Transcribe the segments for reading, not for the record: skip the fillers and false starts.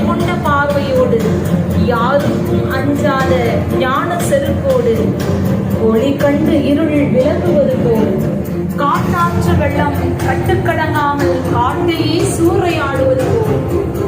கொண்ட பார்வையோடு, யாருக்கும் அஞ்சாத ஞான செருக்கோடு, ஒளி கண்டு இருள் விலகுவது போல், காட்டாற்று வெள்ளம் கட்டுக்கடங்காமல் காட்டையே சூறையாடுவது போல்,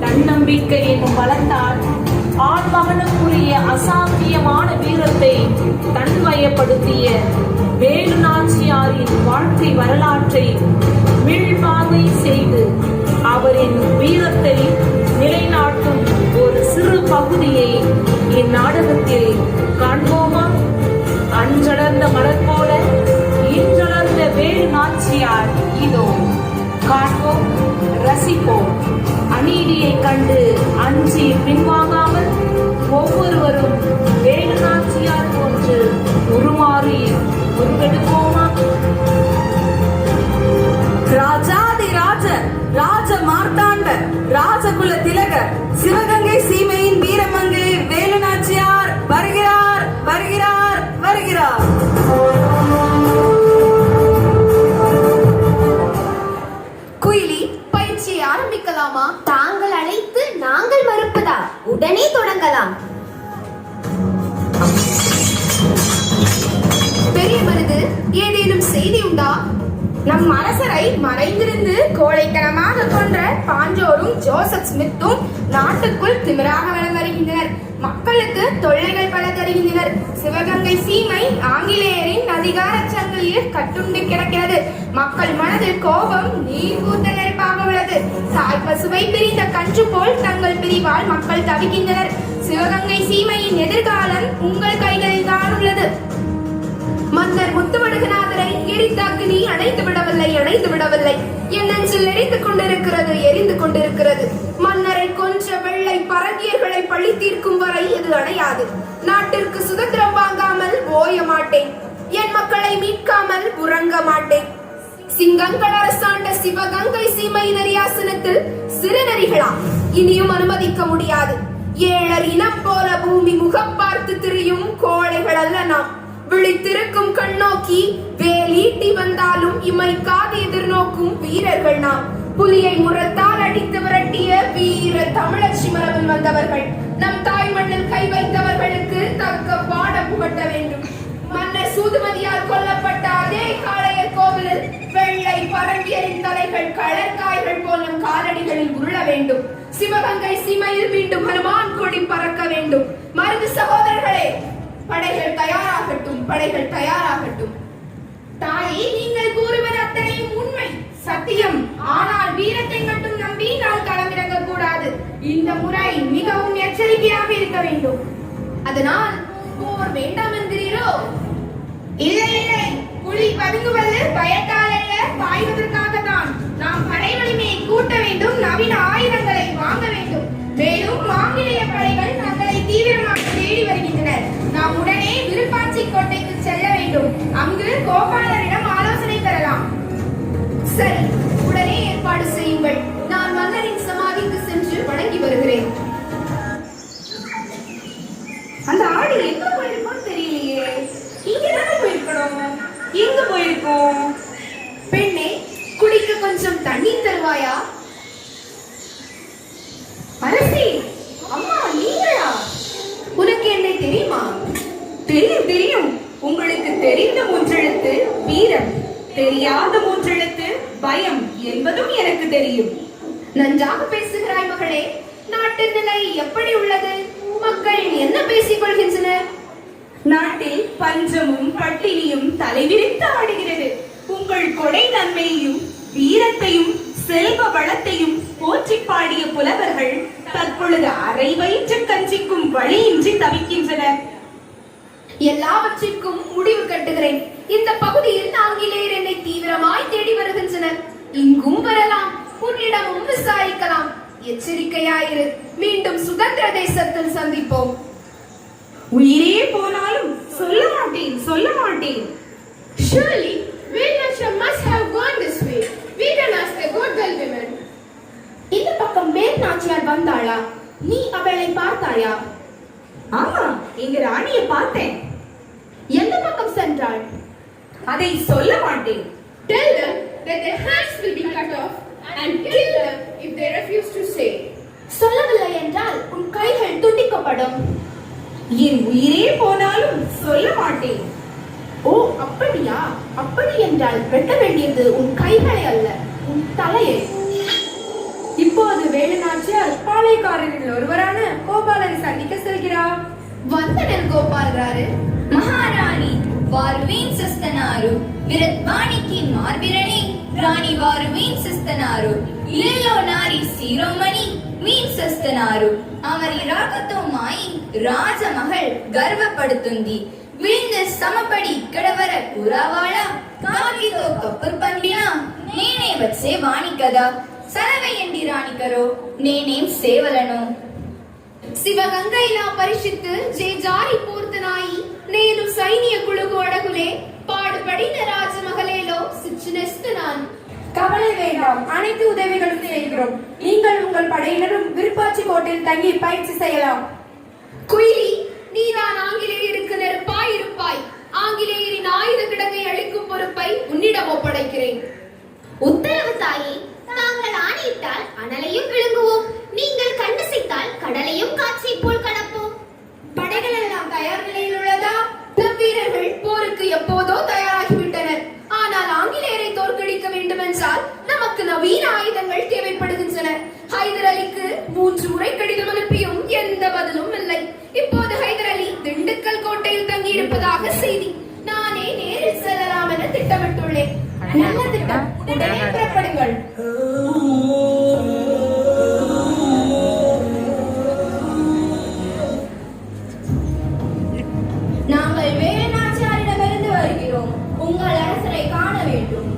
தன்னம்பிக்கை என்னும் பலத்தால் ஆண்மகனுக்குரிய அசாத்தியமான வீரத்தை தன்வயப்படுத்திய வேலு நாச்சியாரின் வாழ்க்கை வரலாற்றை மீள்பார்வை செய்து அவரின் வீரத்தை நிலைநாட்டும் ஒரு சிறு பகுதியை இந்நாடகத்தில் காண்போமா? அன்றளர்ந்த மலர் போல இன்றளர்ந்த வேலு நாச்சியார் இதோ காண்போம், ரசிப்போம். அநீதியை கண்டு அஞ்சி பின்வாங்காமல் ஒவ்வொருவரும் வேலு நாச்சியார் போன்று உருமாறி உருவெடுப்போமா? ராஜாதி ராஜ ராஜ மார்த்தாண்ட ராஜகுல திலகர் சிவகங்கை சீமையின் வீரமங்கை வேலு நாச்சியார் வருகிறார் வருகிறார் வருகிறார். குயிலி, பயிற்சியை ஆரம்பிக்கலாமா? தாங்கள் அழைத்து நாங்கள் மறுப்பதா? உடனே தொடங்கலாம். பெரிய மருது, ஏதேனும் செய்தி உண்டா? நம் அரசரை மறைந்திருந்து கோழைத்தனமாக கொன்ற பாஞ்சோரும் ஜோசப் ஸ்மித்தும் நாட்டுக்குள் திமிராக வலம் வருகின்றனர். மக்களுக்கு தொல்லைகள் பல தருகின்றனர். சிவகங்கை சீமை ஆங்கிலேயரின் அதிகார சங்கிலியில் கட்டுண்டு கிடக்கிறது. மக்கள் மனதில் கோபம் நீர் பூத்த நெருப்பாக உள்ளது. தாய் பசுவை பிரிந்த கன்று போல் தங்கள் பிரிவால் மக்கள் தவிக்கின்றனர். சிவகங்கை சீமையின் எதிர்காலம் உங்கள் கைகளில் தான் உள்ளது. மன்னர் முத்துமடுகநாதரை எரித்த அக்னி அணைத்து விடவில்லை. என் நெஞ்சில் எரித்துக் கொண்டிருக்கிறது, எரிந்து கொண்டிருக்கிறது. மன்னரை கொன்ற வெள்ளை பரங்கியர்களை பழி தீர்க்கும் வரை இது அணையாது. நாட்டிற்கு சுதந்திரம் வாங்காமல் ஓய மாட்டேன். என் மக்களை மீட்காமல் உறங்க மாட்டேன். சிங்கங்கள் அரசாண்ட சிவகங்கை சீமையின் அரியாசனத்தில் சிறுநரிகளா? இனியும் அனுமதிக்க முடியாது. ஏழர் இனம் போல பூமி முகம் பார்த்து திரியும் கோழைகள் அல்ல நாம். விழித்திருக்கும் கண்ணோக்கி வேலீட்டி வந்தாலும் இமைக்காது எதிர்நோக்கும் வீரர்கள் நாம். புலியை முரத்தால் அடித்து விரட்டிய வீர தமிழச்சி மரபில் வந்தவர்கள். நம் தாய் மண்ணில் கை வைத்தவர்களுக்கு தக்க பாடம் புகட்ட வேண்டும். மன்னர் சூதுமதியால் கொல்லப்பட்ட அதே காளையர் கோவிலில் வெள்ளை பரங்கியரின் தலைகள் கழற்காய்கள் போலும் காலடிகளில் உருள வேண்டும். சிவகங்கை சீமையில் மீண்டும் ஹனுமான் கொடி பறக்க வேண்டும். மருது சகோதரர்களே, படைகள் தயாராகட்டும், படைகள் தயாராகட்டும். தாயே, நீங்கள் கூறுவது அத்தனையும் உண்மை, சத்தியம். ஆனால் வீரத்தை மட்டும் நம்பி நாம் களமிறங்க கூடாது. இந்த முறை மிகவும் எச்சரிக்கையாக இருக்க வேண்டும். அதனால் போர் வேண்டாம் என்கிறீரோ? இல்லை இல்லை, புலி பதுங்குவது பயத்தால் அல்ல, பாய்வதற்காக தான். நாம் படை வலிமையை கூட்ட வேண்டும், நவீன ஆயுதங்களை வாங்க வேண்டும். மேலும் ஆங்கிலேய படைகள் தங்களை தீவிரமாக தேடி வருகின்றனர். நாம் உடனே விருப்பாட்சி கோட்டைக்கு செல்ல வேண்டும். அங்கு கோபாலரிடம் ஆலோசனை பெறலாம். சரி, உடனே ஏற்பாடு செய்யுங்கள். நான் மன்னரின் சமாதிக்கு சென்று வணங்கி வருகிறேன். அந்த ஆடு எங்க போயிருக்கோம் தெரியலையே. இங்கதானே போயிருக்கணும். எங்க போயிருக்கோம்? பெண்ணே, குடிக்க கொஞ்சம் தண்ணீர் தருவாயா? அரசி, அம்மா நீங்களா? உனக்கு என்னை தெரியுமா? தெரியும் தெரியும். உங்களுக்கு தெரிந்த மூன்றெழுத்து வீரம், தெரியாத மூன்றெழுத்து பயம் என்பதும் எனக்கு தெரியும். நன்றாக பேசுகிறாய் மகளே. நாட்டின் நிலை எப்படி உள்ளது? மக்கள் என்ன பேசிக் கொள்கின்றனர்? நாட்டில் பஞ்சமும் பட்டினியும் தலைவிரித்து ஆடுகிறது. உங்கள் கொடை நன்மையையும் வீரத்தையும் செல்வ வளத்தையும் போற்றி பாடிய புலவர்கள் தற்பொழுது அரை வயிற்று கஞ்சிக்கும் வழியின்றி தவிக்கின்றனர். எல்லாவற்றிற்கும் முடிவு கட்டுகிறேன். இந்த பகுதியில் ஆங்கிலேயர் என்னை தீவிரமாய் தேடி வருகின்றனர். இங்கும் வரலாம், உன்னிடமும் விசாரிக்கலாம். எச்சரிக்கையாயிரு. மீண்டும் சுதந்திர தேசத்தில் சந்திப்போம். உயிரே போனாலும் சொல்ல மாட்டேன். Surely, Veernacha must have gone this way. Veeranas the good girl women. இந்த பக்கம் வேல் நாச்சியார் வந்தாளா? நீ அவளை பார்த்தாயா? ஆமா, எங்க ராணியை பார்த்தேன். எந்த பக்கம் சென்றாள்? அதை சொல்ல மாட்டேன். Tell them that their hands will be cut off and kill them if they refuse to say. சொல்லவில்லை என்றால் உன் கைகள் துண்டிக்கப்படும். என் உயிரே போனாலும் சொல்ல மாட்டேன். ஓ அப்படியா? அப்படி என்றால் வெட்ட வேண்டியது உன் கைகளை அல்ல, உன் தலையை. இப்போது வேலுநாச்சியார் பாளையக்காரரில் ஒருவரான கோபாலனை சந்திக்க செல்கிறார். வந்தனர் கோபால்ராரு. మహారాణి వారు వీంచేస్తున్నారు. విరత్వానికి మార్బిరణి రాణి వారు వీంచేస్తున్నారు. ఇల్లులో నారి శిరోమణి వీంచేస్తున్నారు. అవరి రాకతో మాయి రాజమహల్ గర్వపడుతుంది. వీంద సమపడి ఇక్కడ వరకు రావాలా? కాకితో కప్పురు పండినా నేనే వచ్చే వాణి కదా. సెలవేయండి రాణికరో, నేనేం సేవలను. శివగంగైలా పరిషత్తు జేజారి పూర్తనాయి నేను సైనికులకు అడగులే పాడుపడిన రాజమహలేలో சிச்சுனஸ்தனான். கவலை வேண்டாம், அனைத்து உதவிகளும் செய்கிறோம். நீங்கள் உங்கள் படையினரும் விருப்பாச்சி கோட்டையில் தங்கி பயிற்சி செய்யலாம். குயிலி, நீதான் ஆங்கிலேயருக்கு நெருப்பாய் இருப்பாய். ஆங்கிலேயரின் ஆயுத கிடங்கை அழிக்கும் பொறுப்பை உன்னிடம் ஒப்படைக்கிறேன். உத்தரவு தாயே. தாங்கள் ஆணையிட்டால் அனலையும் விழுங்குவோம். நீங்கள் கண்டசித்தால் கடலையும் காற்றை போல் கடப்போம். படைகள் எல்லாம் தயார் நிலையில் உள்ளதா? நம் வீரர்கள் போருக்கு எப்போதோ தயாராகிவிட்டனர். ஆனால் ஆங்கிலேயரை தோற்கடிக்க வேண்டும் என்றால் நமக்கு நவீன ஆயுதங்கள் தேவைப்படுகின்றன. ஹைதர் அலிக்கு 3 முறை கடிதம் அனுப்பியும் எந்த பதிலும் இல்லை. இப்போது ஹைதர் அலி திண்டுக்கல் கோட்டையில் தங்கி இருப்பதாக செய்தி. நானே நேரில் செல்லலாம் என திட்டமிட்டுள்ளேன். நல்ல திட்டம். உடனே புறப்படுங்கள். நாங்கள் வேலுநாச்சியாரிடமிருந்து வருகிறோம். உங்கள் அரசரை காண வேண்டும்.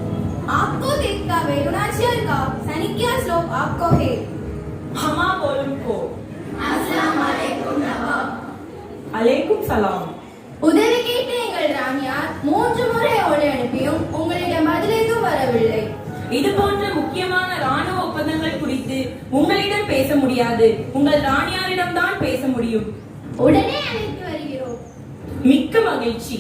आपको देखता वेलुनाचियार का सैनिक श्लोक आपको है. हमा बोलूं को. अस्सलाम वालेकुम नवाब. அலைக்கும் சலாம். உதவி கேட்டு எங்கள் ராணியார் 3 முறை ஓலை அனுப்பியும் உங்களிடம் பதிலேதும் வரவில்லை. இது போன்ற முக்கியமான ராணுவ ஒப்பந்தங்கள் குறித்து உங்களிடம் பேச முடியாது. உங்கள் ராணியாரிடம் தான் பேச முடியும். உடனே அழைத்து வருகிறோம். மிக்க மகிழ்ச்சி.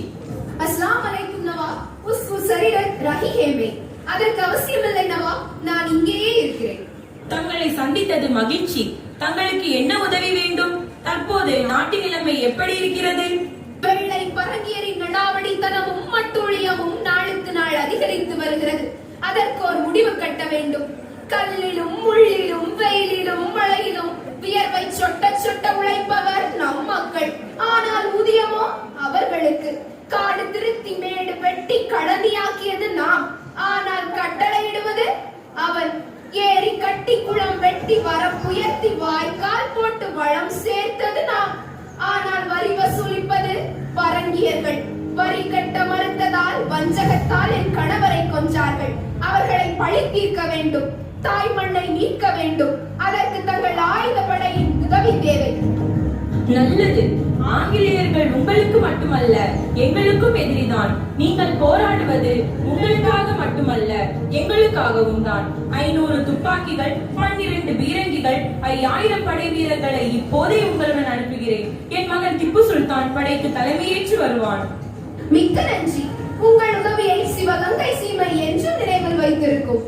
अस्सलाम वालेकुम नवाब. உஸ் சரிடன் ரஹி ஹேமே. அதற்கு அவசியமில்லை நவாப், நான் இங்கேயே இருக்கிறேன். தங்களை சந்தித்தது மகிழ்ச்சி. தங்களுக்கு என்ன உதவி வேண்டும்? தற்போது நாட்டு நிலைமை எப்படி இருக்கிறது? வெள்ளை பரங்கியரின் நடாவடித்தனமும் மட்டூழியமும் நாளுக்கு நாள் அதிகரித்து வருகிறது. அதற்கு ஒரு முடிவு கட்ட வேண்டும். கல்லிலும் முள்ளிலும் வெயிலிலும் மழையிலும் வியர்வை சொட்ட சொட்ட உழைப்பவர் நம் மக்கள். ஆனால் ஊதியமோ அவர்களுக்கு. காடு திருத்தி மேடு வெட்டி களனியாக்கியது நாம். ஆனால் கட்டளையிடுவது அவன். ஏரி கட்டி குளம் வெட்டி வரப்புயர்த்தி வாய்க்கால் போட்டு வளம் சேர்த்தது நாம். ஆனால் வரி வசூலிப்பது பரங்கியர்கள். வரி கட்ட மறுத்ததால் வஞ்சகத்தால் என் கணவரை கொன்றார்கள். அவர்களை பழி தீர்க்க வேண்டும். தாய் மண்ணை மீட்க வேண்டும். அதற்கு தங்கள் ஆயுத படையின் உதவி தேவை. நல்லது. ஆங்கிலேயர்கள் உங்களுக்கு மட்டுமல்ல, எங்களுக்கும் எதிரிதான். நீங்கள் போராடுவது உங்களுக்காக மட்டுமல்ல, எங்களுக்காகவும் தான். 500 துப்பாக்கிகள், 12 பீரங்கிகள், 5000 படை வீரர்களை இப்போதே உங்களுடன் அனுப்புகிறேன். என் மகன் திப்பு சுல்தான் படைக்கு தலைமையேற்று வருவான். மிக்க நன்றி. உங்கள் உதவியை சிவகங்கை சீமை என்று நினைவில் வைத்திருக்கும்.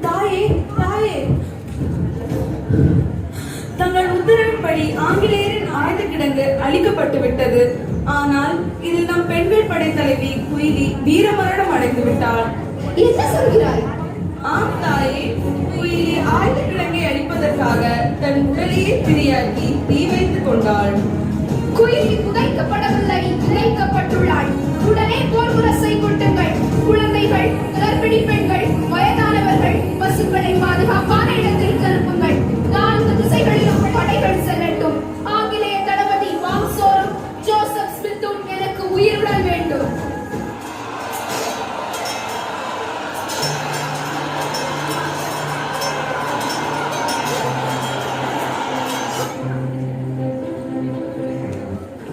தாயே, தாயே, தங்கள் உத்தரவின்படி ஆங்கிலேயரின் ஆயுத கிடங்கு அழிக்கப்பட்டு விட்டது. ஆனால் இதில் நம் பெண்கள் படை தலைவி குயிலி வீரமரணம் அடைந்து விட்டாள். என்ன சொல்கிறாய்? ஆம் தாயே, குயிலி ஆயுத கிடங்கை அழிப்பதற்காக தன் உடலையே பிரியாக்கி தீ வைத்துக் கொண்டாள். குயிலி புதைக்கப்படவில்லை, இணைக்கப்பட்டுள்ளாள். உடனே போர் முரசை கொட்டுங்கள். குழந்தைகள், கர்ப்பிணி பெண்கள், வயதானவர்கள், பசுக்களை பாதுகாப்பான இடத்திற்கு அனுப்புங்கள். 4 திசைகளிலும் படைகள் செல்லட்டும். ஆங்கிலேய தளபதி வாங்சோரும் ஜோசப் ஸ்மித்தும் எனக்கு உயிருடன் வேண்டும்.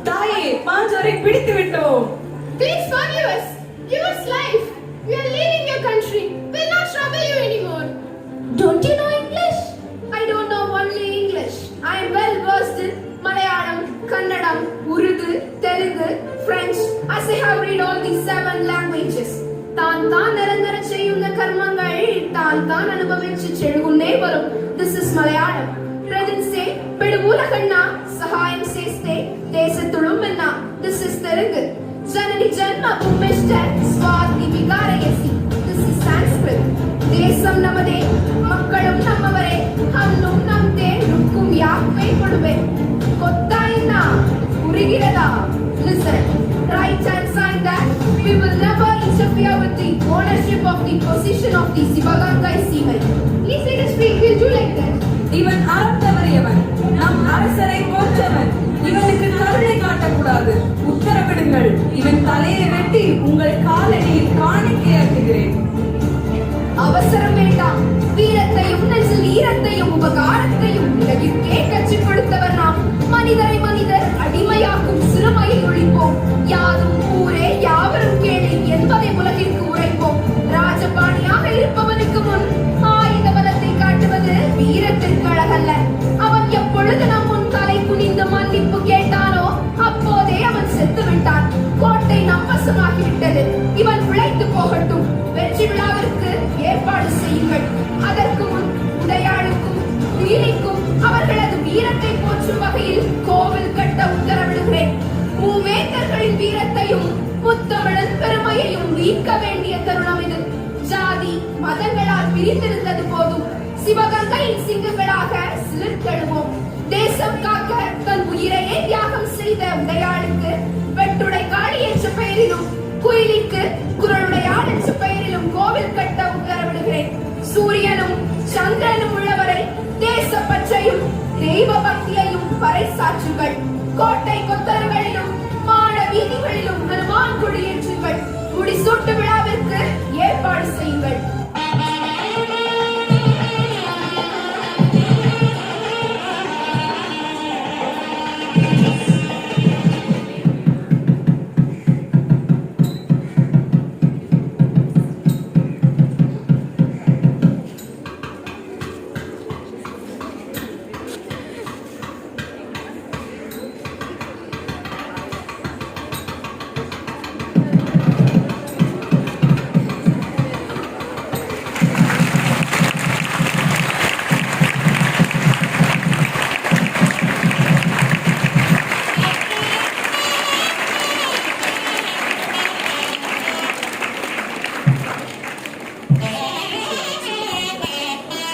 தாயே, பாஞ்சோரை பிடித்து விட்டோம். Please forgive us. Give us life. We are leaving your country. We'll not trouble you anymore. Don't you know English? I don't know only English. I am well versed in Malayalam, Kannadam, Urdu, Telugu, French, as I have read all these 7 languages. താൻ നിരന്തരം ചെയ്യുന്ന കർമ്മങ്ങൾ താൻ അനുഭവിച്ച് ചെഴുകുന്നേ വരും. This is Malayalam. പ്രജൻസേ പെടുവൂല കണ്ണ സഹായം സേസ്തേ ദേശത്തുളുമെന്ന. This is Telugu. ജനനി ജന്മ ഭൂമിഷ്ഠ Swathi വികാരയസി. This is Sanskrit. தேசம் நமதே மக்களும் நம்மவரே அன்னும் நம் தேனுக்கும் யாக்கை கொடுவே. கொத்தாயினா புரிகிறதா? Listen. Write and sign that we will never interfere with the ownership of the position of the Sivagangai Seemai. Please let us speak. We'll do like that. இவன் அறம் தவறியவன், நம் அரசரை போற்றவன். இவனுக்கு கருணை காட்டக்கூடாது. உத்தரவிடுங்கள். இவன் தலையை வெட்டி உங்கள் காலடியில் காணிக்கையாக்குகிறேன். அவசரம் வேண்டாம். வீரத்தையும் நெஞ்சில் ஈரத்தையும் உபகாரத்தையும் உலகிற்கே கற்றுக் கொடுத்தவர் நாம். மனிதரை மனிதர் அடிமையாக்கும் சிறுமையை ஒழிப்போம். யாதும் ஊரே யாவரும் கேளு என்பதை உலகிற்கு உரைப்போம். ராஜபாணியாக இருப்பவனுக்கு முன் ஆயுத பலத்தை காட்டுவது வீரத்திற்கு அழகல்ல. அவன் எப்பொழுது நம் முன் தலை குனிந்து மன்னிப்பு கேட்டானோ அப்போதே அவன் செத்து விட்டான். கோட்டை நம் வசமாகிவிட்டது. இவன் பிழைத்து போகட்டும். வெற்றி விழாவிற்கு ஏற்பாடு செய்யுங்கள். அதற்கு முன் உடையாளுக்கும் உயிரிக்கும் அவர்களது வீரத்தை போற்றும் வகையில் கோவில் கட்ட உத்தரவிடுகிறேன். மூவேந்தர்களின் வீரத்தையும் முத்தமிழன் பெருமையையும் மீட்க வேண்டிய தருணம் இது. ஜாதி மதங்களால் பிரிந்திருந்தது போதும். சிவகங்கையின் சிங்கங்களாக சிலிர்த்தெழுவோம். தேசம் காக்க தன் உயிரையே தியாகம் செய்த உடையாளுக்கு வெட்டுடை காளி என்ற பெயரிலும் குயிலிக்கு குரலுடையாள் என்ற பெயரிலும் கோவில் கட்ட உத்தரவிடுகிறேன். சூரியனும் சந்திரனும் உள்ளவரை தேச பற்றையும் தெய்வ பக்தியையும் பறைசாற்றுங்கள். கோட்டை கொத்தரங்களிலும் மாட வீதிகளிலும் ஹனுமான் கொடியேற்றுங்கள். முடிசூட்டு